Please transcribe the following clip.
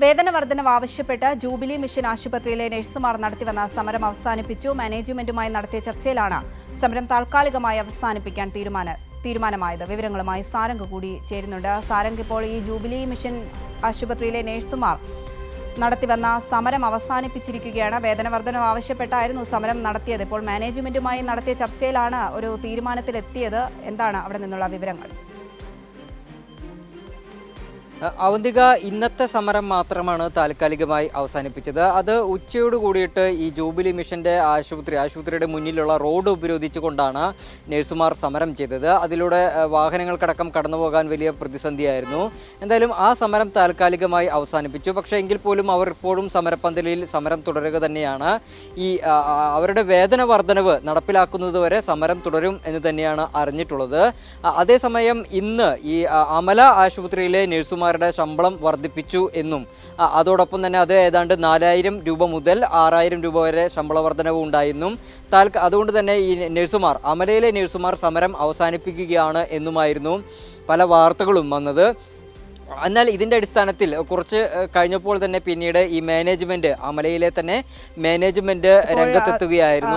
വേതന വർധനവ് ആവശ്യപ്പെട്ട് ജൂബിലി മിഷൻ ആശുപത്രിയിലെ നഴ്സുമാർ നടത്തിവന്ന സമരം അവസാനിപ്പിച്ചു. മാനേജ്മെന്റുമായി നടത്തിയ ചർച്ചയിലാണ് സമരം താൽക്കാലികമായി അവസാനിപ്പിക്കാൻ തീരുമാനമായത്. വിവരങ്ങളുമായി സാരംഗ് കൂടി ചേരുന്നുണ്ട്. സാരംഗ്, ഇപ്പോൾ ഈ ജൂബിലി മിഷൻ ആശുപത്രിയിലെ നഴ്സുമാർ നടത്തിവന്ന സമരം അവസാനിപ്പിച്ചിരിക്കുകയാണ്. വേതന വർധനവ് ആവശ്യപ്പെട്ടായിരുന്നു സമരം നടത്തിയത്. ഇപ്പോൾ മാനേജ്മെന്റുമായി നടത്തിയ ചർച്ചയിലാണ് ഒരു തീരുമാനത്തിലെത്തിയത്. എന്താണ് അവിടെ നിന്നുള്ള വിവരങ്ങൾ? അവന്തിക, ഇന്നത്തെ സമരം മാത്രമാണ് താൽക്കാലികമായി അവസാനിപ്പിച്ചത്. അത് ഉച്ചയോട് കൂടിയിട്ട് ഈ ജൂബിലി മിഷന്റെ ആശുപത്രിയുടെ മുന്നിലുള്ള റോഡ് ഉപരോധിച്ചുകൊണ്ടാണ് നഴ്സുമാർ സമരം ചെയ്തത്. അതിലൂടെ വാഹനങ്ങൾക്കടക്കം കടന്നുപോകാൻ വലിയ പ്രതിസന്ധിയായിരുന്നു. എന്തായാലും ആ സമരം താൽക്കാലികമായി അവസാനിപ്പിച്ചു. പക്ഷേ എങ്കിൽ പോലും അവർ ഇപ്പോഴും സമരപ്പന്തലിൽ സമരം തുടരുക തന്നെയാണ്. ഈ അവരുടെ വേതന വർധനവ് നടപ്പിലാക്കുന്നതുവരെ സമരം തുടരും എന്ന് തന്നെയാണ് അറിഞ്ഞിട്ടുള്ളത്. അതേസമയം ഇന്ന് ഈ അമല ആശുപത്രിയിലെ നഴ്സുമാർ ശമ്പളം വർദ്ധിപ്പിച്ചു എന്നും അതോടൊപ്പം തന്നെ അത് ഏതാണ്ട് 4000 രൂപ മുതൽ 6000 രൂപ വരെ ശമ്പള വർധനവ് ഉണ്ടായെന്നും അതുകൊണ്ട് തന്നെ ഈ നഴ്സുമാർ, അമലയിലെ നഴ്സുമാർ സമരം അവസാനിപ്പിക്കുകയാണ് എന്നുമായിരുന്നു പല വാർത്തകളും വന്നത്. എന്നാൽ ഇതിൻ്റെ അടിസ്ഥാനത്തിൽ കുറച്ച് കഴിഞ്ഞപ്പോൾ തന്നെ പിന്നീട് ഈ മാനേജ്മെന്റ്, അമലയിലെ തന്നെ മാനേജ്മെന്റ് രംഗത്തെത്തുകയായിരുന്നു.